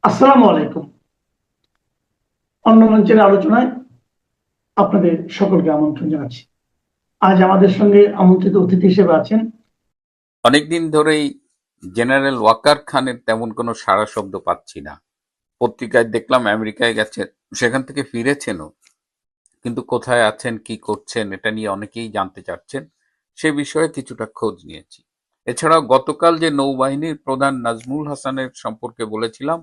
আসসালামু আলাইকুম। অন্য মঞ্চের আলোচনায় আপনাদের সকলকে আমন্ত্রণ জানাচ্ছি। আজ আমাদের সঙ্গে আমন্ত্রিত অতিথি হিসেবে আছেন অনেকদিন ধরেই জেনারেল ওয়াকার খানের তেমন কোনো সাড়া শব্দ পাচ্ছি না। পত্রিকায় দেখলাম আমেরিকায় গেছেন, সেখান থেকে ফিরেছেনও, কিন্তু কোথায় আছেন, কি করছেন, এটা নিয়ে অনেকেই জানতে চাচ্ছেন। সে বিষয়ে কিছুটা খোঁজ নিয়েছি। এছাড়াও গতকাল যে নৌবাহিনীর প্রধান নাজমুল হাসানের সম্পর্কে বলেছিলাম,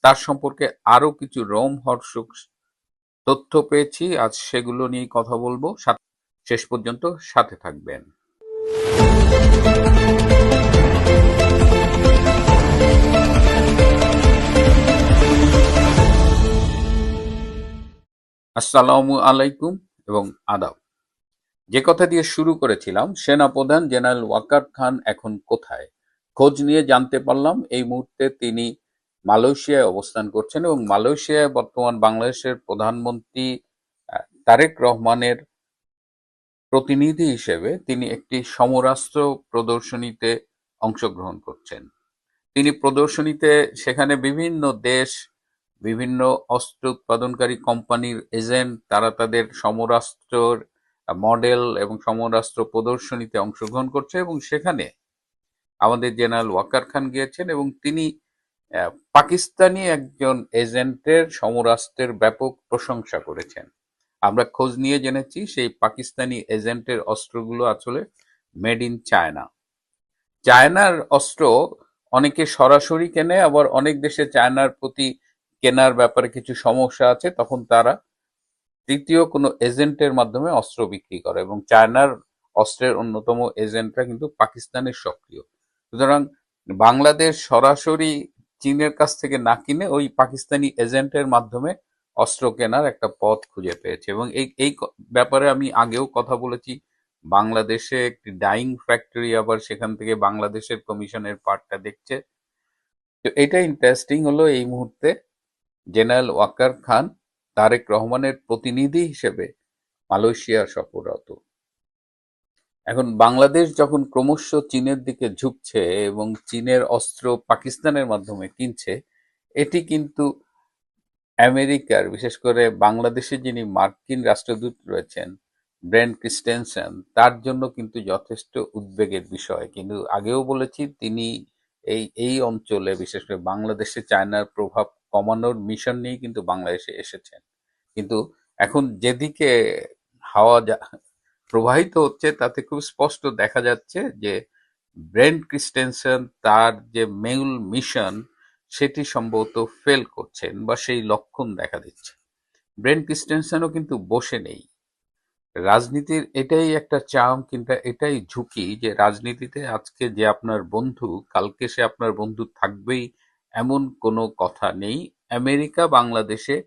তার সম্পর্কে আরো কিছু রোমহর্ষক তথ্য পেয়েছি। আজ সেগুলো নিয়েই কথা বলবো। শেষ পর্যন্ত সাথে থাকবেন। আসসালামু আলাইকুম এবং আদাব। যে কথা দিয়ে শুরু করেছিলাম, সেনাপ্রধান জেনারেল ওয়াকার খান এখন কোথায়? খোঁজ নিয়ে জানতে পারলাম এই মুহূর্তে তিনি মালয়েশিয়ায় অবস্থান করছেন এবং মালয়েশিয়ায় বর্তমান বাংলাদেশের প্রধানমন্ত্রী তারেক রহমানের প্রতিনিধি হিসেবে তিনি একটি সমরাস্ত্র প্রদর্শনীতে অংশগ্রহণ করছেন। তিনি প্রদর্শনীতে সেখানে বিভিন্ন দেশ, বিভিন্ন অস্ত্র উৎপাদনকারী কোম্পানির এজেন্ট, তারা তাদের সমরাস্ত্রের মডেল এবং সমরাস্ত্র প্রদর্শনীতে অংশগ্রহণ করছে এবং সেখানে আমাদের জেনারেল ওয়াকার খান গিয়েছেন এবং তিনি পাকিস্তানি একজন এজেন্টের সমরাস্ত্রের ব্যাপক প্রশংসা করেছেন। আমরা খোঁজ নিয়ে জেনেছি সেই পাকিস্তানি এজেন্টের অস্ত্রগুলো আসলে মেড ইন চায়না। চায়নার অস্ত্র অনেকে সরাসরি কেনে, আবার অনেক দেশে চায়নার প্রতি কেনার ব্যাপারে কিছু সমস্যা আছে, তখন তারা তৃতীয় কোনো এজেন্টের মাধ্যমে অস্ত্র বিক্রি করে এবং চায়নার অস্ত্রের অন্যতম এজেন্টরা কিন্তু পাকিস্তানের সক্রিয়। সুতরাং বাংলাদেশ সরাসরি চীনের কাছ থেকে না কিনে ওই পাকিস্তানি এজেন্টের মাধ্যমে অস্ত্র কেনার একটা পথ খুঁজে পেয়েছে এবং এই ব্যাপারে আমি আগেও কথা বলেছি। বাংলাদেশে একটি ডাইং ফ্যাক্টরি, আবার সেখান থেকে বাংলাদেশের কমিশনের পার্টটা দেখছে। তো এটা ইন্টারেস্টিং হলো এই মুহূর্তে জেনারেল ওয়াকার খান তারেক রহমানের প্রতিনিধি হিসেবে মালয়েশিয়া সফররত। এখন বাংলাদেশ যখন ক্রমশ চীনের দিকে ঝুঁকছে এবং চীনের অস্ত্র পাকিস্তানের মাধ্যমে কিনছে, এটি কিন্তু আমেরিকার, বিশেষ করে বাংলাদেশে যিনি মার্কিন রাষ্ট্রদূত রয়েছেন ব্রেন ক্রিস্টেনসেন, তার জন্য কিন্তু যথেষ্ট উদ্বেগের বিষয়। কিন্তু আগেও বলেছি তিনি এই অঞ্চলে, বিশেষ করে বাংলাদেশে চায়নার প্রভাব কমানোর মিশন নিয়ে কিন্তু বাংলাদেশে এসেছেন। কিন্তু এখন যেদিকে হাওয়া প্রবাহিত হচ্ছে তাতে খুব স্পষ্ট দেখা যাচ্ছে যে ব্রেন্ট ক্রিস্টেনসেন তার যে মূল মিশন সেটি সম্ভবত ফেল করছেন বা সেই লক্ষণ দেখা দিচ্ছে। ব্রেন্ট ক্রিস্টেনসেনও কিন্তু বসে নেই। রাজনীতির এটাই একটা চার্ম, কিন্তু এটাই ঝুঁকি যে রাজনীতিতে আজকে যে আপনার বন্ধু, কালকে সে আপনার বন্ধু থাকবেই এমন কোনো কথা নেই। আমেরিকা বাংলাদেশে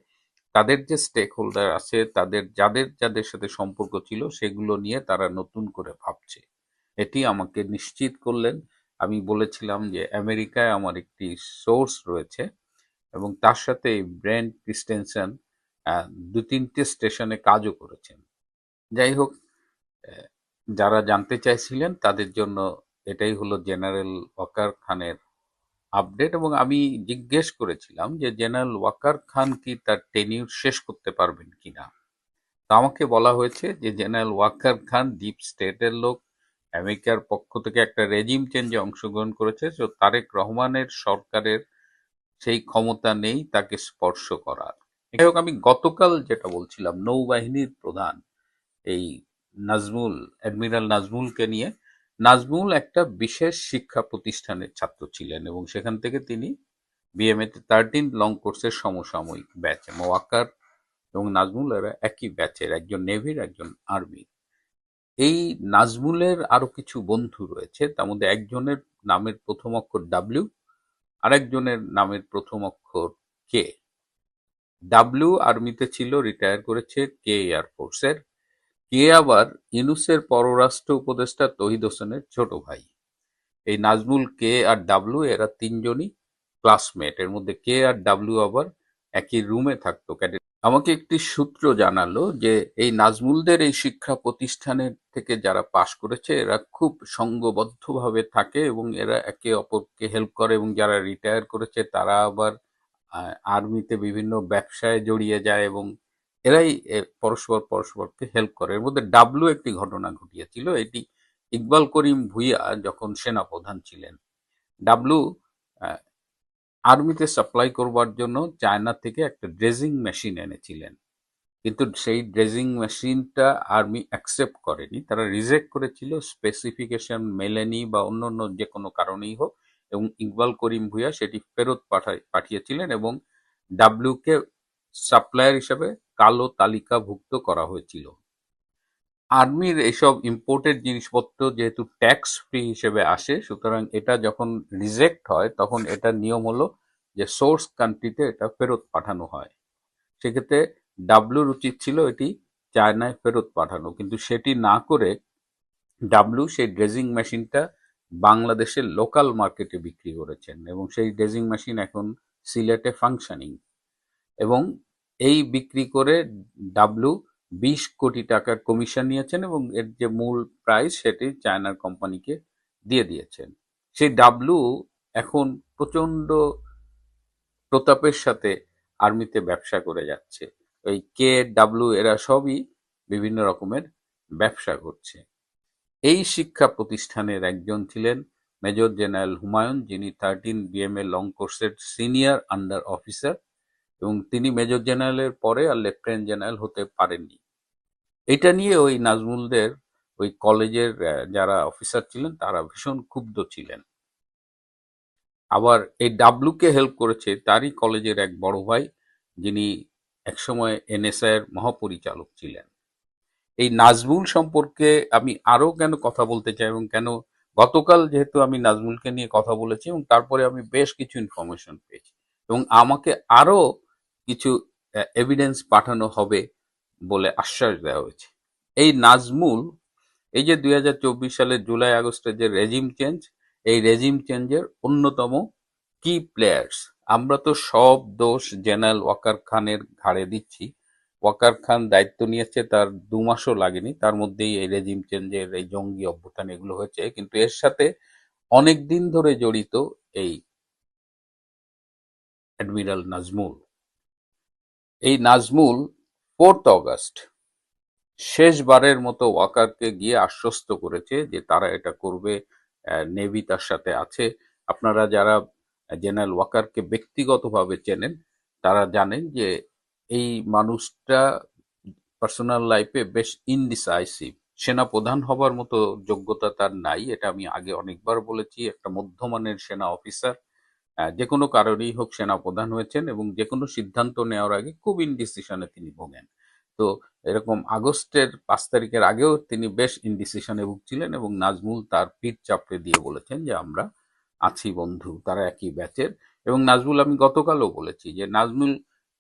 তাদের যে স্টেক হোল্ডার আছে, তাদের যাদের যাদের সাথে সম্পর্ক ছিল সেগুলো নিয়ে তারা নতুন করে ভাবছে। এটি আমাকে নিশ্চিত করলেন। আমি বলেছিলাম যে আমেরিকায় আমার একটি সোর্স রয়েছে এবং তার সাথে এই ব্রেন্ট ক্রিস্টেনসেন দু তিনটে স্টেশনে কাজও করেছেন। যাই হোক, আহ, যারা জানতে চাইছিলেন তাদের জন্য এটাই হলো জেনারেল ওয়াকার খানের আপডেট। এবং আমি জিজ্ঞেস করেছিলাম যে জেনারেল ওয়াকার খান কি তার টেনিউর শেষ করতে পারবেন কিনা। তো আমাকে বলা হয়েছে যে জেনারেল ওয়াকার খান ডিপ স্টেটের লোক, আমেরিকার পক্ষ থেকে একটা রেজিম চেঞ্জে অংশগ্রহণ করেছে, তো তারেক রহমানের সরকারের সেই ক্ষমতা নেই তাকে স্পর্শ করার। যাই হোক, আমি গতকাল যেটা বলছিলাম, নৌবাহিনীর প্রধান এই নাজমুল, অ্যাডমিরাল নাজমুলকে নিয়ে। নাজমুল একটা বিশেষ শিক্ষা প্রতিষ্ঠানের ছাত্র ছিলেন এবং সেখান থেকে তিনি বিএমএ 13 লং কোর্সের সমসাময়িক ব্যাচ। ওয়াকার এবং নাজমুল এরা একই ব্যাচের, একজন নেভির, একজন আর্মি। এই নাজমুলের আরো কিছু বন্ধু রয়েছে, তার মধ্যে একজনের নামের প্রথম অক্ষর ডাব্লিউ, আরেকজনের নামের প্রথম অক্ষর কে। ডাব্লিউ আর্মিতে ছিল, রিটায়ার করেছে, কে এয়ারফোর্সের। কে আবার ইউনূসের পররাষ্ট্র উপদেষ্টা তৌহিদ হোসেনের ছোট ভাই। এই নাজমুল, কে আর ডাব্লিউ এরা তিনজনই ক্লাসমেট। এর মধ্যে কে আর ডাব্লিউ আবার একই রুমে থাকতো ক্যাডেট। আমাকে একটি সূত্র জানালো যে এই নাজমুলদের এই শিক্ষা প্রতিষ্ঠানের থেকে যারা পাশ করেছে এরা খুব সংঘবদ্ধভাবে থাকে এবং এরা একে অপরকে হেল্প করে, এবং যারা রিটায়ার করেছে তারা আবার আর্মিতে বিভিন্ন ব্যবসায় জড়িয়ে যায় এবং এরাই পরস্পরকে হেল্প করে। এর মধ্যে ডাবলু একটি ঘটনা ঘটিয়েছিল। এটি ইকবাল করিম ভুঁইয়া যখন সেনাপ্রধান ছিলেন। ডাবলু আর্মিতে সাপ্লাই করবার জন্য চায়না থেকে একটা ড্রেজিং মেশিন এনেছিলেন, কিন্তু সেই ড্রেজিং মেশিনটা আর্মি অ্যাকসেপ্ট করেনি, তারা রিজেক্ট করেছিল, স্পেসিফিকেশন মেলেনি বা অন্য যে কোনো কারণেই হোক, এবং ইকবাল করিম ভুঁইয়া সেটি ফেরত পাঠিয়েছিলেন এবং ডাব্লিউকে সাপ্লায়ার হিসেবে কালো তালিকাভুক্ত করা হয়েছিল। আর্মির এইসব ইম্পোর্টেড জিনিসপত্র যেহেতু ট্যাক্স ফ্রি হিসেবে আসে, সুতরাং এটা যখন রিজেক্ট হয় তখন এটার নিয়ম হলো যে সোর্স কান্ট্রিতে এটা ফেরত পাঠানো হয়। সেক্ষেত্রে ডাব্লুর উচিত ছিল এটি চায়নায় ফেরত পাঠানো, কিন্তু সেটি না করে ডাব্লু সেই ড্রেজিং মেশিনটা বাংলাদেশের লোকাল মার্কেটে বিক্রি করেছেন এবং সেই ড্রেজিং মেশিন এখন সিলেটে ফাংশনিং। এবং এই বিক্রি করে ডাব্লু 20 কোটি টাকার কমিশন নিয়েছেন এবং এর যে মূল প্রাইস সেটি চায়নার কোম্পানিকে দিয়ে দিয়েছেন। সেই ডাব্লু এখন প্রচন্ড প্রতাপের সাথে আর্মিতে ব্যবসা করে যাচ্ছে। ওই কে ডাব্লু এরা সবই বিভিন্ন রকমের ব্যবসা করছে। এই শিক্ষা প্রতিষ্ঠানের একজন ছিলেন মেজর জেনারেল হুমায়ুন, যিনি 13 বিএমএ লং কোর্সের সিনিয়র আন্ডার অফিসার এবং তিনি মেজর জেনারেলের পরে আর লেফটেন্যান্ট জেনারেল হতে পারেননি। এটা নিয়ে ওই নাজমুলদের ওই কলেজের যারা অফিসার ছিলেন তারা ভীষণ ক্ষুব্ধ ছিলেন। আবার এই ডাব্লুকে হেল্প করেছে তারই কলেজের এক বড় ভাই, যিনি একসময় এনএসআই এর মহাপরিচালক ছিলেন। এই নাজমুল সম্পর্কে আমি আরো কেন কথা বলতে চাই এবং কেন গতকাল যেহেতু আমি নাজমুলকে নিয়ে কথা বলেছি এবং তারপরে আমি বেশ কিছু ইনফরমেশন পেয়েছি এবং আমাকে আরো কিছু এভিডেন্স পাঠানো হবে বলে আশ্বাস দেওয়া হয়েছে। এই নাজমুল, এই যে 2024 সালের জুলাই আগস্টের যে রেজিম চেঞ্জ, এই রেজিম চেঞ্জের অন্যতম কি প্লেয়ার্স। আমরা তো সব দোষ জেনারেল ওয়াকার খানের ঘাড়ে দিচ্ছি। ওয়াকার খান দায়িত্ব নিয়েছে, তার 2 মাসও লাগেনি, তার মধ্যেই এই রেজিম চেঞ্জের এই জঙ্গি অভ্যুত্থান এগুলো হয়েছে, কিন্তু এর সাথে অনেক দিন ধরে জড়িত এই অ্যাডমিরাল নাজমুল। এই নাজমুল 4 অগস্ট শেষবারের মতো ওয়াকারকে গিয়ে আশ্বস্ত করেছে যে তারা এটা করবে, নেভি তার সাথে আছে। আপনারা যারা জেনারেল ওয়াকারকে ব্যক্তিগতভাবে চেনেন তারা জানেন যে এই মানুষটা পার্সোনাল লাইফে বেশ ইনডিসাইসিভ। সেনাপ্রধান হবার মতো যোগ্যতা তার নাই, এটা আমি আগে অনেকবার বলেছি। একটা মধ্যমানের সেনা অফিসার, যে কোনো কারণেই হোক সেনাপ্রধান হয়েছেন এবং যে কোনো সিদ্ধান্ত নেওয়ার আগে খুব ইনডিসিশনে তিনি ভোগেন। তো এরকম আগস্টের 5 তারিখের আগেও তিনি বেশ ইনডিসিশনে ভুগছিলেন এবং নাজমুল তার পিঠ চাপড়ে দিয়ে বলেছেন যে আমরা আছি বন্ধু, তারা একই ব্যাচের। এবং নাজমুল, আমি গতকালও বলেছি যে নাজমুল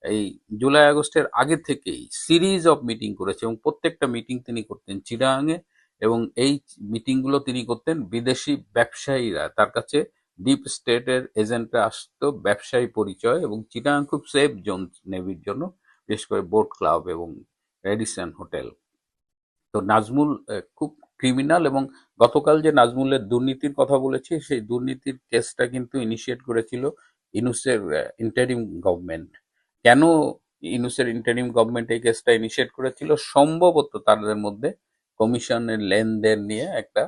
এই জুলাই আগস্টের আগে থেকেই সিরিজ অফ মিটিং করেছে এবং প্রত্যেকটা মিটিং তিনি করতেন চিটাগাঙে এবং এই মিটিংগুলো তিনি করতেন বিদেশি ব্যবসায়ীরা তার কাছে, ডিপ স্টেটের এজেন্টরা আসতো ব্যবসায়ী পরিচয়, এবং চিটাগাং খুব সেফ জোন নেভির জন্য, বিশেষ করে বোট ক্লাব এবং রেডিসন হোটেল। তো নাজমুল খুব ক্রিমিনাল এবং গতকাল যে নাজমুলের দুর্নীতির কথা বলেছি সেই দুর্নীতির কেসটা কিন্তু ইনিশিয়েট করেছিল ইউনূসের ইন্টারিম গভর্নমেন্ট। কেন ইউনূসের ইন্টারিম গভর্নমেন্ট এই কেসটা ইনিশিয়েট করেছিল? সম্ভবত তাদের মধ্যে কমিশনের লেনদেন নিয়ে একটা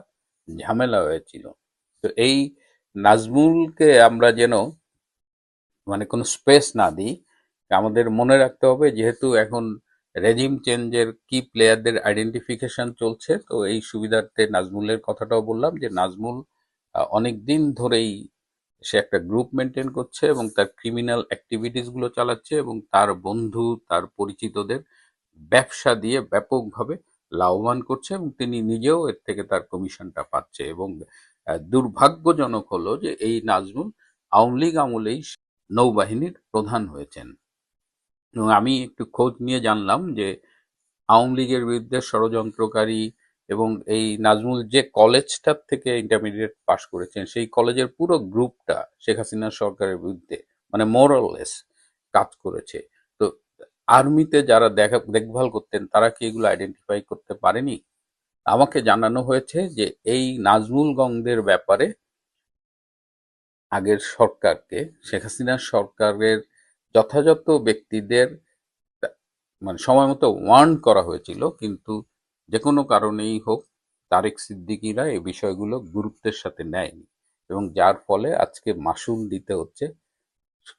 ঝামেলা হয়েছিল। তো এই নাজমুলকে আমরা যেন মানে কোনো স্পেস না দিই। আমাদের মনে রাখতে হবে যেহেতু এখন রেজিম চেঞ্জের কি প্লেয়ারদের আইডেন্টিফিকেশন চলছে, তো এই সুবিধার্থে নাজমুলের কথাটাও বললাম যে নাজমুল অনেক দিন ধরেই সে একটা গ্রুপ মেনটেন করছে এবং তার ক্রিমিনাল অ্যাক্টিভিটিস গুলো চালাচ্ছে এবং তার বন্ধু তার পরিচিতদের ব্যবসা দিয়ে ব্যাপকভাবে লাভবান করছে এবং তিনি নিজেও এর থেকে তার কমিশনটা পাচ্ছে। এবং দুর্ভাগ্যজনক হলো যে এই নাজমুল আওয়ামী লীগ আমলেই নৌবাহিনীর প্রধান হয়েছেন এবং আমি একটু খোঁজ নিয়ে জানলাম যে আওয়ামী লীগের বিরুদ্ধে ষড়যন্ত্রকারী এবং এই নাজমুল যে কলেজটার থেকে ইন্টারমিডিয়েট পাশ করেছেন সেই কলেজের পুরো গ্রুপটা শেখ হাসিনা সরকারের বিরুদ্ধে মানে মোরাললেস কাজ করেছে। তো আর্মিতে যারা দেখভাল করতেন তারা কি এগুলো আইডেন্টিফাই করতে পারেনি? আমাকে জানানো হয়েছে যে এই নাজমুল গংদের ব্যাপারে আগের সরকারকে, শেখ হাসিনার সরকারের যথাযথ ব্যক্তিদের মানে সময় মতো ওয়ার্ন করা হয়েছিল, কিন্তু যে কোনো কারণেই হোক তারেক সিদ্দিকীরা এই বিষয়গুলো গুরুত্বের সাথে নেয়নি, এবং যার ফলে আজকে মাসুল দিতে হচ্ছে।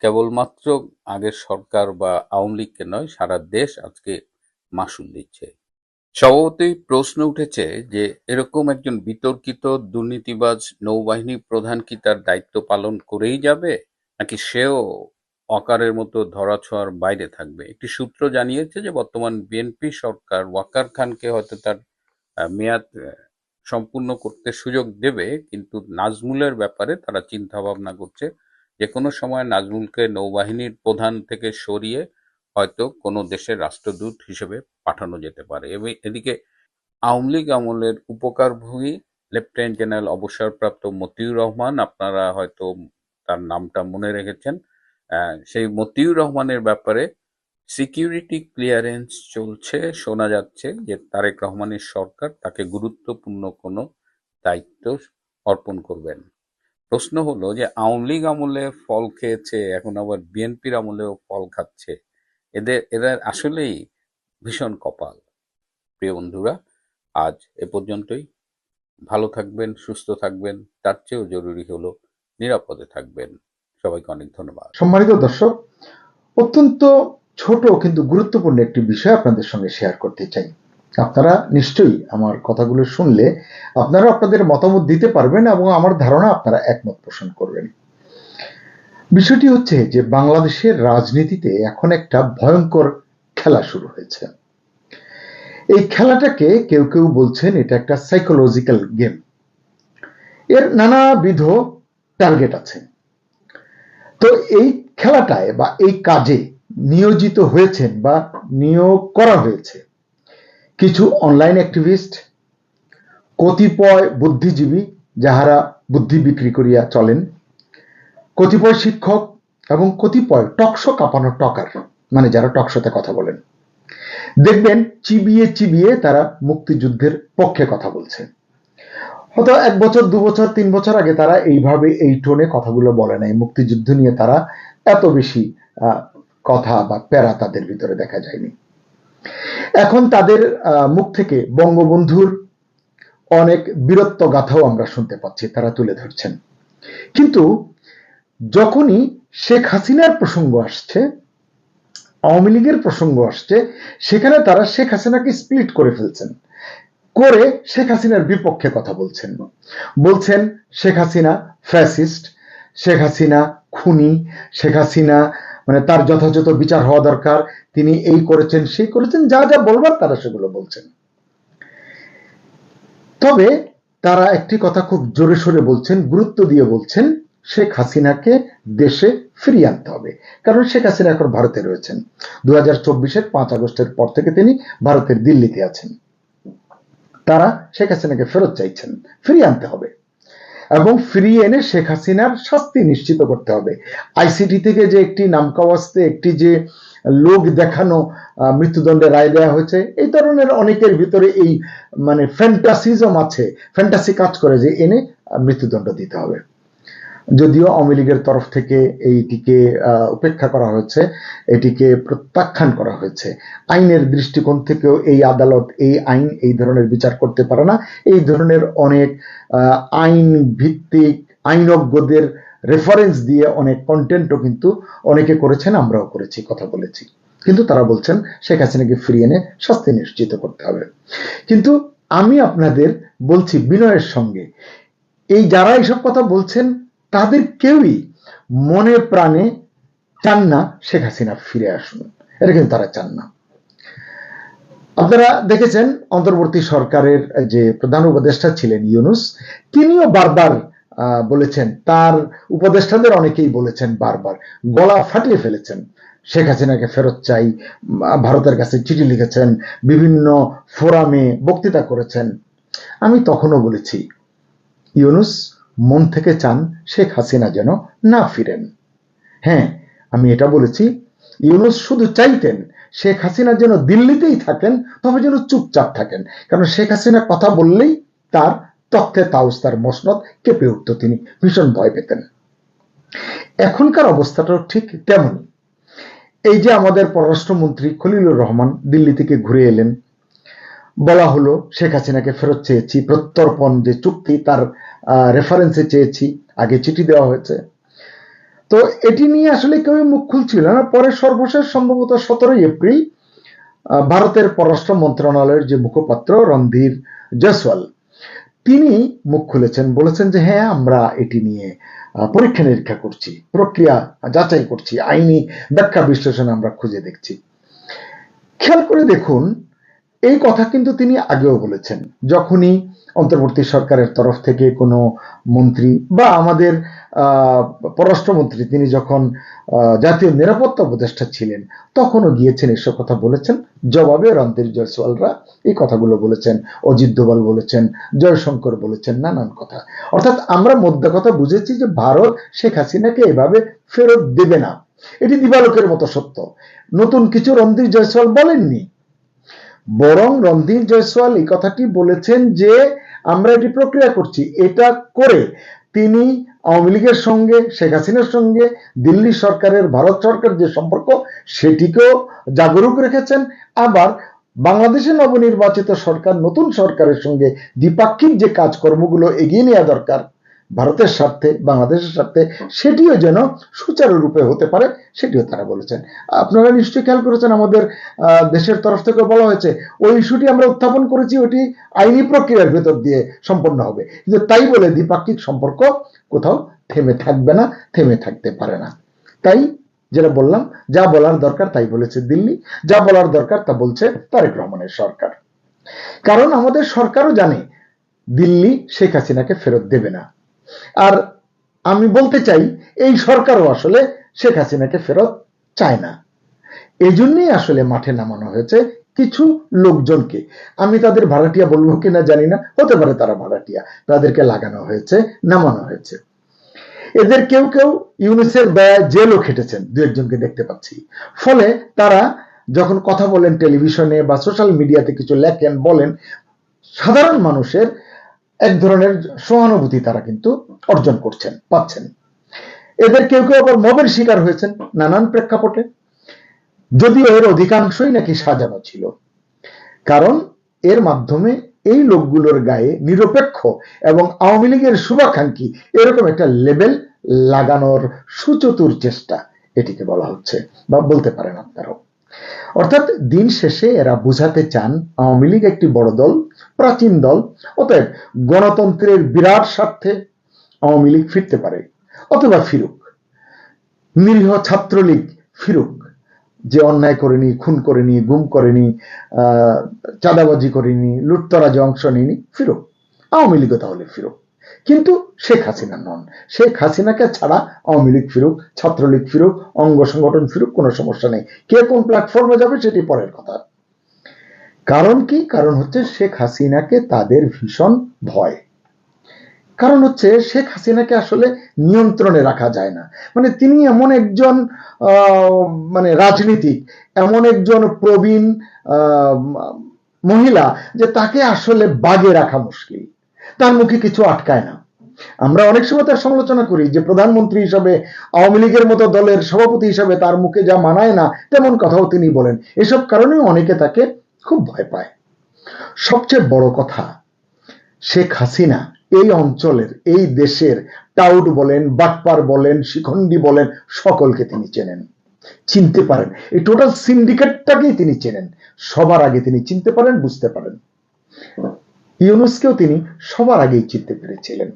কেবলমাত্র আগের সরকার বা আওয়ামী লীগকে নয়, সারা দেশ আজকে মাসুল দিচ্ছে। স্বভাবতই প্রশ্ন উঠেছে যে এরকম একজন বিতর্কিত দুর্নীতিবাজ নৌবাহিনী প্রধান কি তার দায়িত্ব পালন করেই যাবে, নাকি সেও ওয়াকারের মতো ধরাছোঁয়ার বাইরে থাকবে। একটি সূত্র জানিয়েছে যে বর্তমান বিএনপি সরকার ওয়াকার খানকে হয়তো তার মেয়াদ সম্পূর্ণ করতে সুযোগ দেবে, কিন্তু নাজমুলের ব্যাপারে তারা চিন্তা ভাবনা করছে। যে কোনো সময় নাজমুলকে নৌবাহিনীর প্রধান থেকে সরিয়ে হয়তো কোনো দেশের রাষ্ট্রদূত হিসেবে পাঠানো যেতে পারে। এবং এদিকে আওয়ামী লীগ আমলের উপকারভোগী লেফটেন্যান্ট জেনারেল অবসরপ্রাপ্ত মতিউর রহমান, আপনারা হয়তো তার নামটা মনে রেখেছেন, সেই মতিউর রহমানের ব্যাপারে সিকিউরিটি ক্লিয়ারেন্স চলছে। শোনা যাচ্ছে যে তারেক রহমানের সরকার তাকে গুরুত্বপূর্ণ কোনো দায়িত্ব অর্পণ করবেন। প্রশ্ন হলো যে আওয়ামী লীগ আমলে ফল খেয়েছে, এখন আবার বিএনপির আমলেও ফল খাচ্ছে। এরা আসলেই ভীষণ কপাল। প্রিয় বন্ধুরা, আজ এ পর্যন্তই। ভালো থাকবেন, সুস্থ থাকবেন, তার চেয়েও জরুরি হলো নিরাপদে থাকবেন। সবাইকে অনেক ধন্যবাদ। সম্মানিত দর্শক, অত্যন্ত ছোট কিন্তু গুরুত্বপূর্ণ একটি বিষয় আপনাদের সঙ্গে শেয়ার করতে চাই। আপনারা নিশ্চয়ই আমার কথাগুলো শুনলে আপনারা আপনাদের মতামত দিতে পারবেন এবং আমার ধারণা আপনারা একমত পোষণ করবেন। বিষয়টি হচ্ছে যে বাংলাদেশের রাজনীতিতে এখন একটা ভয়ঙ্কর খেলা শুরু হয়েছে। এই খেলাটাকে কেউ কেউ বলছেন এটা একটা সাইকোলজিক্যাল গেম। এর নানাবিধ টার্গেট আছে। তো এই খেলাটায় বা এই কাজে নিয়োজিত হয়েছেন বা নিয়োগ করা হয়েছে কিছু অনলাইন অ্যাক্টিভিস্ট, কতিপয় বুদ্ধিজীবী যাহারা বুদ্ধি বিক্রি করিয়া চলেন, কতিপয় শিক্ষক এবং কতিপয় টকশো কাঁপানো টকার, মানে যারা টকশোতে কথা বলেন। দেখবেন চিবিয়ে চিবিয়ে তারা মুক্তিযুদ্ধের পক্ষে কথা বলছে। হয়তো 1 বছর 2 বছর 3 বছর আগে তারা এইভাবে এই টোনে কথাগুলো বলে নাই। মুক্তিযুদ্ধ নিয়ে তারা এত বেশি কথা বা প্যারা তাদের ভিতরে দেখা যায়নি। এখন তাদের মুখ থেকে বঙ্গবন্ধুর অনেক বীরত্ব গাথাও আমরা শুনতে পাচ্ছি, তারা তুলে ধরছেন। কিন্তু যখনই শেখ হাসিনার প্রসঙ্গ আসছে, আওয়ামী লীগের প্রসঙ্গ আসছে, সেখানে তারা শেখ হাসিনাকে স্প্লিট করে ফেলছেন, করে শেখ হাসিনার বিপক্ষে কথা বলছেন। বলছেন শেখ হাসিনা ফ্যাসিস্ট, শেখ হাসিনা খুনি, শেখ হাসিনা মানে তার যথাযথ বিচার হওয়া দরকার, তিনি এই করেছেন সেই করেছেন, যা যা বলবার তারা সেগুলো বলছেন। তবে তারা একটি কথা খুব জোরে সোরে বলছেন, গুরুত্ব দিয়ে বলছেন, শেখ হাসিনাকে দেশে ফিরিয়ে আনতে হবে। কারণ শেখ হাসিনা এখন ভারতে রয়েছেন। 2024-এর 5 আগস্টের পর থেকে তিনি ভারতের দিল্লিতে আছেন। তারা শেখ হাসিনাকে ফেরত চাইছেন, ফিরিয়ে আনতে হবে এবং ফিরিয়ে এনে শেখ হাসিনার শাস্তি নিশ্চিত করতে হবে। আইসিটি থেকে যে একটি নামকাওয়াস্তে একটি যে লোক দেখানো মৃত্যুদণ্ডের রায় দেওয়া হয়েছে, এই ধরনের অনেকের ভিতরে এই মানে ফ্যান্টাসিজম আছে, ফ্যান্টাসি কাজ করে যে এনে মৃত্যুদণ্ড দিতে হবে। যদিও আওয়ামী লীগের তরফ থেকে এইটিকে উপেক্ষা করা হয়েছে, এটিকে প্রত্যাখ্যান করা হয়েছে। আইনের দৃষ্টিকোণ থেকেও এই আদালত, এই আইন এই ধরনের বিচার করতে পারে না। এই ধরনের অনেক আইন ভিত্তিক আইনজ্ঞদের রেফারেন্স দিয়ে অনেক কন্টেন্টও কিন্তু অনেকে করেছেন, আমরাও করেছি, কথা বলেছি। কিন্তু তারা বলছেন শেখ হাসিনাকে ফিরিয়ে এনে শাস্তি নিশ্চিত করতে হবে। কিন্তু আমি আপনাদের বলছি বিনয়ের সঙ্গে, এই যারা এইসব কথা বলছেন তাদের কেউই মনে প্রাণে চান না শেখ হাসিনা ফিরে আসুন, এটা কিন্তু তারা চান না। আপনারা দেখেছেন অন্তর্বর্তী সরকারের যে প্রধান উপদেষ্টা ছিলেন ইউনূস, তিনিও বারবার বলেছেন, তার উপদেষ্টাদের অনেকেই বলেছেন, বারবার গলা ফাটিয়ে ফেলেছেন, শেখ হাসিনাকে ফেরত চাই, ভারতের কাছে চিঠি লিখেছেন, বিভিন্ন ফোরামে বক্তৃতা করেছেন। আমি তখনও বলেছি ইউনূস মন থেকে চান শেখ হাসিনা যেন না ফিরেন। হ্যাঁ, আমি এটা বলেছি, ইউনূস শুধু চাইতেন শেখ হাসিনা যেন দিল্লিতেই থাকেন, তবে যেন চুপচাপ থাকেন। কারণ শেখ হাসিনা কথা বললেই তার তখ্তে তাউস, তার মসনদ কেঁপে উঠত, তিনি ভীষণ ভয় পেতেন। এখনকার অবস্থাটাও ঠিক তেমনই। এই যে আমাদের পররাষ্ট্রমন্ত্রী খলিলুর রহমান দিল্লি থেকে ঘুরে এলেন, বলা হলো শেখ হাসিনাকে ফেরত চেয়েছি, প্রত্যর্পণ যে চুক্তি তার রেফারেন্সে চেয়েছি, আগে চিঠি দেওয়া হয়েছে। তো এটি নিয়ে আসলে কেউ মুখ খুলছিল না। পরে সর্বশেষ সম্ভবত 17 এপ্রিল ভারতের পররাষ্ট্র মন্ত্রণালয়ের যে মুখপাত্র রণধীর জয়সওয়াল, তিনি মুখ খুলেছেন, বলেছেন যে হ্যাঁ, আমরা এটি নিয়ে পরীক্ষা নিরীক্ষা করছি, প্রক্রিয়া যাচাই করছি, আইনি ব্যাখ্যা বিশ্লেষণ আমরা খুঁজে দেখছি। খেয়াল করে দেখুন, এই কথা কিন্তু তিনি আগেও বলেছেন। যখনই অন্তর্বর্তী সরকারের তরফ থেকে কোনো মন্ত্রী বা আমাদের পররাষ্ট্রমন্ত্রী তিনি যখন জাতীয় নিরাপত্তা উপদেষ্টা ছিলেন, তখনও গিয়েছেন, এসব কথা বলেছেন। জবাবে রণধীর জয়সওয়ালরা এই কথাগুলো বলেছেন, অজিত দোভাল বলেছেন, জয়শঙ্কর বলেছেন, নানান কথা। অর্থাৎ আমরা মোদ্দা কথা বুঝেছি যে ভারত শেখ হাসিনাকে এভাবে ফেরত দেবে না। এটি দিবালোকের মতো সত্য। নতুন কিছু রণধীর জয়সওয়াল বলেননি, বরং রণধীর জয়সওয়াল এই কথাটি বলেছেন যে আমরা এটি প্রক্রিয়া করছি। এটা করে তিনি আওয়ামী লীগের সঙ্গে, শেখ হাসিনার সঙ্গে দিল্লি সরকারের, ভারত সরকার যে সম্পর্ক, সেটিকেও জাগরুক রেখেছেন। আবার বাংলাদেশের নবনির্বাচিত সরকার, নতুন সরকারের সঙ্গে দ্বিপাক্ষিক যে কাজকর্মগুলো এগিয়ে নেওয়া দরকার ভারতের স্বার্থে, বাংলাদেশের স্বার্থে, সেটিও যেন সুচারুরূপে হতে পারে, সেটিও তারা বলেছেন। আপনারা নিশ্চয়ই খেয়াল করেছেন, আমাদের দেশের তরফ থেকে বলা হয়েছে ওই ইস্যুটি আমরা উত্থাপন করেছি, ওটি আইনি প্রক্রিয়ার ভেতর দিয়ে সম্পন্ন হবে। কিন্তু তাই বলে দ্বিপাক্ষিক সম্পর্ক কোথাও থেমে থাকবে না, থেমে থাকতে পারে না। তাই যেটা বললাম, যা বলার দরকার তাই বলেছে দিল্লি, যা বলার দরকার তা বলছে তারেক রহমানের সরকার। কারণ আমাদের সরকারও জানে দিল্লি শেখ হাসিনাকে ফেরত দেবে না। আর আমি বলতে চাই, এই সরকারও আসলে শেখ হাসিনাকে ফেরত চায় না। এই জন্যই আসলে মাঠে নামানো হয়েছে কিছু লোকজনকে। আমি তাদের ভাড়াটিয়া বলবো কিনা জানি না, হতে পারে তারা ভাড়াটিয়া, তাদেরকে লাগানো হয়েছে, নামানো হয়েছে। এদের কেউ কেউ ইউনুসের দয়া জেলও খেটেছেন, দু একজনকে দেখতে পাচ্ছি। ফলে তারা যখন কথা বলেন টেলিভিশনে বা সোশ্যাল মিডিয়াতে, কিছু লেখেন, বলেন, সাধারণ মানুষের এক ধরনের সহানুভূতি তারা কিন্তু অর্জন করছেন, পাচ্ছেন। এদের কেউ কেউ আবার মবের শিকার হয়েছেন নানান প্রেক্ষাপটে, যদিও এর অধিকাংশই নাকি সাজানো ছিল। কারণ এর মাধ্যমে এই লোকগুলোর গায়ে নিরপেক্ষ এবং আওয়ামী লীগের শুভাকাঙ্ক্ষী এরকম একটা লেবেল লাগানোর সুচতুর চেষ্টা এটিকে বলা হচ্ছে, বা বলতে পারেন আপনারাও। অর্থাৎ দিন শেষে এরা বুঝাতে চান আওয়ামী লীগ একটি বড় দল, প্রাচীন দল, অতএব গণতন্ত্রের বিরাট স্বার্থে আওয়ামী লীগ ফিরতে পারে, অথবা ফিরুক, নিরীহ ছাত্রলীগ ফিরুক, যে অন্যায় করেনি, খুন করেনি, গুম করেনি, চাঁদাবাজি করেনি, লুটতরাজে অংশ নেয়নি, ফিরুক। আওয়ামী লীগও তাহলে ফিরুক, কিন্তু শেখ হাসিনা নন। শেখ হাসিনাকে ছাড়া আওয়ামী লীগ ফিরুক, ছাত্রলীগ ফিরুক, অঙ্গ সংগঠন ফিরুক, কোনো সমস্যা নেই। কে কোন প্ল্যাটফর্মে যাবে সেটি পরের কথা। কারণ কি? কারণ হচ্ছে শেখ হাসিনাকে তাদের ভীষণ ভয়। কারণ হচ্ছে শেখ হাসিনাকে আসলে নিয়ন্ত্রণে রাখা যায় না। মানে তিনি এমন একজন মানে রাজনীতিক, এমন একজন প্রবীণ মহিলা যে তাকে আসলে বাগে রাখা মুশকিল, তার মুখে কিছু আটকায় না। আমরা অনেক সময় তার সমালোচনা করি যে প্রধানমন্ত্রী হিসাবে, আওয়ামী লীগের মতো দলের সভাপতি হিসাবে তার মুখে যা মানায় না তেমন কথাও তিনি বলেন। এসব কারণে অনেকে তাকে খুব ভয় পায়। সবচেয়ে বড় কথা, শেখ হাসিনা এই অঞ্চলের, এই দেশের টাউট বলেন, বাটপার বলেন, শিখন্ডি বলেন, সকলকে তিনি চেনেন, চিনতে পারেন। এই টোটাল সিন্ডিকেটটাকেই তিনি চেনেন, সবার আগে তিনি চিনতে পারেন, বুঝতে পারেন। ইউনুসকেও তিনি সবার আগেই চিনতে পেরেছিলেন।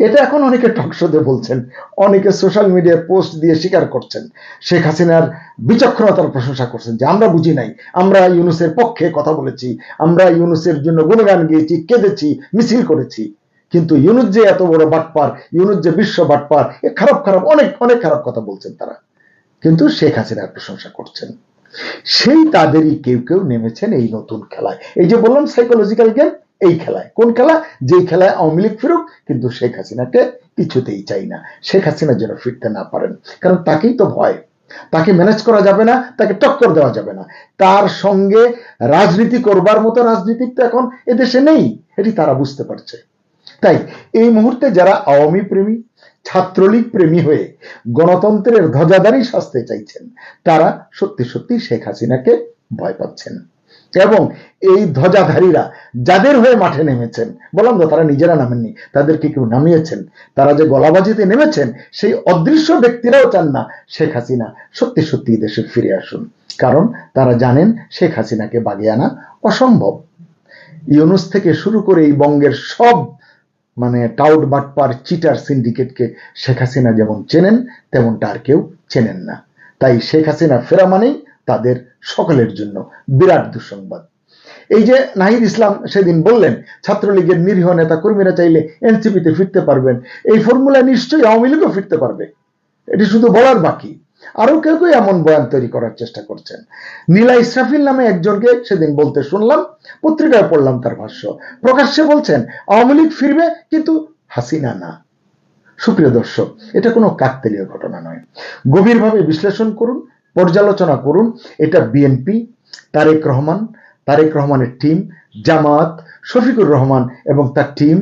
এটা এখন অনেকে টকশোতে বলছেন, অনেকে সোশ্যাল মিডিয়ায় পোস্ট দিয়ে স্বীকার করছেন, শেখ হাসিনার বিচক্ষণতার প্রশংসা করছেন যে আমরা বুঝি নাই, আমরা ইউনুসের পক্ষে কথা বলেছি, আমরা ইউনুসের জন্য গুণগান গেয়েছি, কেঁদেছি, মিছিল করেছি। কিন্তু ইউনুস যে এত বড় বাটপার, ইউনুস যে বিশ্ব বাটপার, এ খারাপ খারাপ অনেক অনেক খারাপ কথা বলছেন তারা, কিন্তু শেখ হাসিনার প্রশংসা করছেন। সেই তাদেরই কেউ কেউ নেমেছেন এই নতুন খেলায়। এই যে বললাম সাইকোলজিক্যাল গেম, এই খেলায়। কোন খেলা? যে খেলায় আওয়ামী লীগ ফিরুক, কিন্তু শেখ হাসিনাকে কিছুতেই চাই না, শেখ হাসিনা যেন ফিরতে না পারেন। কারণ তাকেই তো ভয়, তাকে ম্যানেজ করা যাবে না, তাকে টক্কর দেওয়া যাবে না, তার সঙ্গে রাজনীতি করবার মতো রাজনীতিক তো এখন এদেশে নেই, এটি তারা বুঝতে পারছে। তাই এই মুহূর্তে যারা আওয়ামী প্রেমী, ছাত্রলীগ প্রেমী হয়ে গণতন্ত্রের ধ্বজাধারী সাজতে চাইছেন, তারা সত্যি সত্যি শেখ হাসিনাকে ভয় পাচ্ছেন। এবং এই ধ্বজাধারীরা যাদের হয়ে মাঠে নেমেছেন, বললাম তো তারা নিজেরা নামেননি, তাদেরকে কেউ নামিয়েছেন, তারা যে গলাবাজিতে নেমেছেন, সেই অদৃশ্য ব্যক্তিরাও চান না শেখ হাসিনা সত্যি সত্যি দেশে ফিরে আসুন, কারণ তারা জানেন শেখ হাসিনাকে বাগিয়ে আনা অসম্ভব। ইউনুস থেকে শুরু করে এই বঙ্গের সব টাউট বাটপার চিটার সিন্ডিকেটকে শেখ হাসিনা যেমন চেনেন, তেমনটা আর কেউ চেনেন না। তাই শেখ হাসিনা ফেরা মানেই তাদের সকলের জন্য বিরাট দুঃসংবাদ। এই যে নাহিদ ইসলাম সেদিন বললেন ছাত্রলীগের নিরীহ নেতা কর্মীরা চাইলে এনসিপিতে ফিরতে পারবেন, এই ফর্মুলা নিশ্চয়ই আওয়ামী লীগও ফিরতে পারবে, এটি শুধু বলার বাকি। আরো কেউ কেউ এমন বয়ান তৈরি করার চেষ্টা করছেন। নীলা ইসরাফিল নামে একজনকে সেদিন বলতে শুনলাম, পত্রিকায় পড়লাম তার ভাষ্য, প্রকাশ্যে বলছেন আওয়ামী লীগ ফিরবে কিন্তু হাসিনা না। সুপ্রিয় দর্শক, এটা কোনো কাকতালীয় ঘটনা নয়, গভীরভাবে বিশ্লেষণ করুন, পর্যালোচনা করুন। এটা বিএনপি, তারেক রহমানের টিম, জামাত, শফিকুর রহমান এবং তার টিম,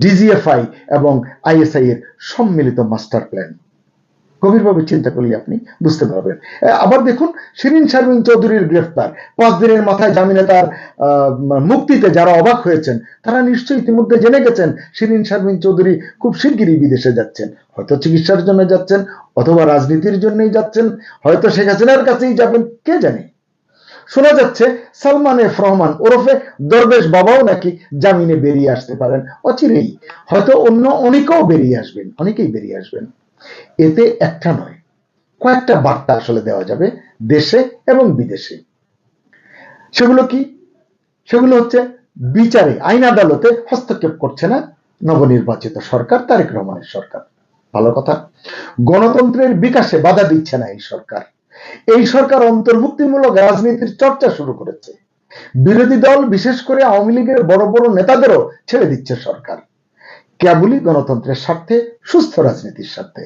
ডিজিএফআই এবং আইএসআই এর সম্মিলিত মাস্টার প্ল্যান। গভীরভাবে চিন্তা করলে আপনি বুঝতে পারবেন। আবার দেখুন, শিরিন শারমিন চৌধুরীর গ্রেফতার, 5 দিনের মাথায় জামিনে তার মুক্তিতে যারা অবাক হয়েছেন, তারা নিশ্চয়ই ইতিমধ্যে জেনে গেছেন শিরিন শারমিন চৌধুরী খুব শিগগিরই বিদেশে যাচ্ছেন, হয়তো চিকিৎসার জন্য যাচ্ছেন, অথবা রাজনীতির জন্যই যাচ্ছেন, হয়তো শেখ হাসিনার কাছেই যাবেন, কে জানে। শোনা যাচ্ছে সালমান এফ রহমান ওরফে দরবেশ বাবাও নাকি জামিনে বেরিয়ে আসতে পারেন অচিরেই, হয়তো অন্য অনেকেই বেরিয়ে আসবেন। এতে একটা নয়, কয়েকটা বার্তা আসলে দেওয়া যাবে দেশে এবং বিদেশে। সেগুলো কি? সেগুলো হচ্ছে, বিচারে আইন আদালতে হস্তক্ষেপ করছে না নবনির্বাচিত সরকার, তারেক রহমানের সরকার, ভালো কথা। গণতন্ত্রের বিকাশে বাধা দিচ্ছে না এই সরকার অন্তর্ভুক্তিমূলক রাজনীতির চর্চা শুরু করেছে। বিরোধী দল, বিশেষ করে আওয়ামী লীগের বড় বড় নেতাদেরও ছেড়ে দিচ্ছে সরকার, কেবলই গণতন্ত্রের স্বার্থে, সুস্থ রাজনীতির স্বার্থে।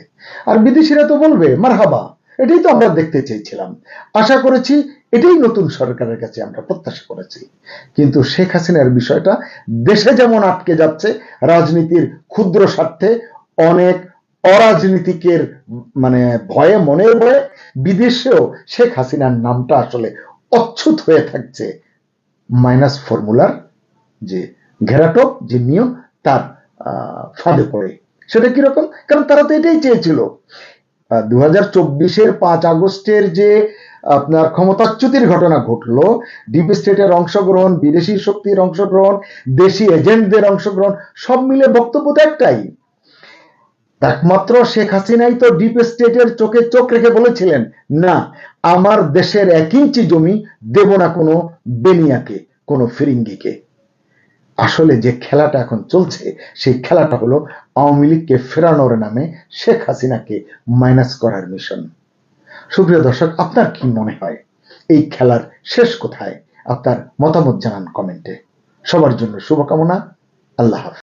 আর বিদেশিরা তো বলবে মারহাবা, এটাই তো আমরা দেখতে চেয়েছিলাম, আশা করেছি, এটাই নতুন সরকারের কাছে আমরা প্রত্যাশা করেছি। কিন্তু শেখ হাসিনার বিষয়টা দেশে যেমন আটকে যাচ্ছে রাজনীতির ক্ষুদ্র স্বার্থে, অনেক অরাজনীতিকের ভয়ে, মনের ভয়ে, বিদেশেও শেখ হাসিনার নামটা আসলে অচ্ছুত হয়ে থাকছে মাইনাস ফর্মুলার যে ঘেরাটোপ, যে নিয়ম, তার ফাঁদে পড়ে। সেটা কিরকম? কারণ তারা তো এটাই চেয়েছিল। 2024-এর 5 আগস্টের যে আপনার ক্ষমতাচ্যুতির ঘটনা ঘটলো, ডিপ স্টেটের অংশগ্রহণ, বিদেশি শক্তির অংশগ্রহণ, দেশি এজেন্টদের অংশগ্রহণ, সব মিলে বক্তব্য তো একটাই, একমাত্র শেখ হাসিনাই তো ডিপ স্টেটের চোখে চোখ রেখে বলেছিলেন, না, আমার দেশের 1 ইঞ্চি জমি দেব না কোনো বেনিয়াকে, কোনো ফিরিঙ্গিকে। আসলে যে খেলাটা এখন চলছে, সেই খেলাটা হলো আওয়ামী লীগকে ফেরানোর নামে শেখ হাসিনাকে মাইনাস করার মিশন। সুপ্রিয় দর্শক, আপনার কি মনে হয় এই খেলার শেষ কোথায়? আপনার মতামত জানান কমেন্টে। সবার জন্য শুভকামনা। আল্লাহ হাফেজ।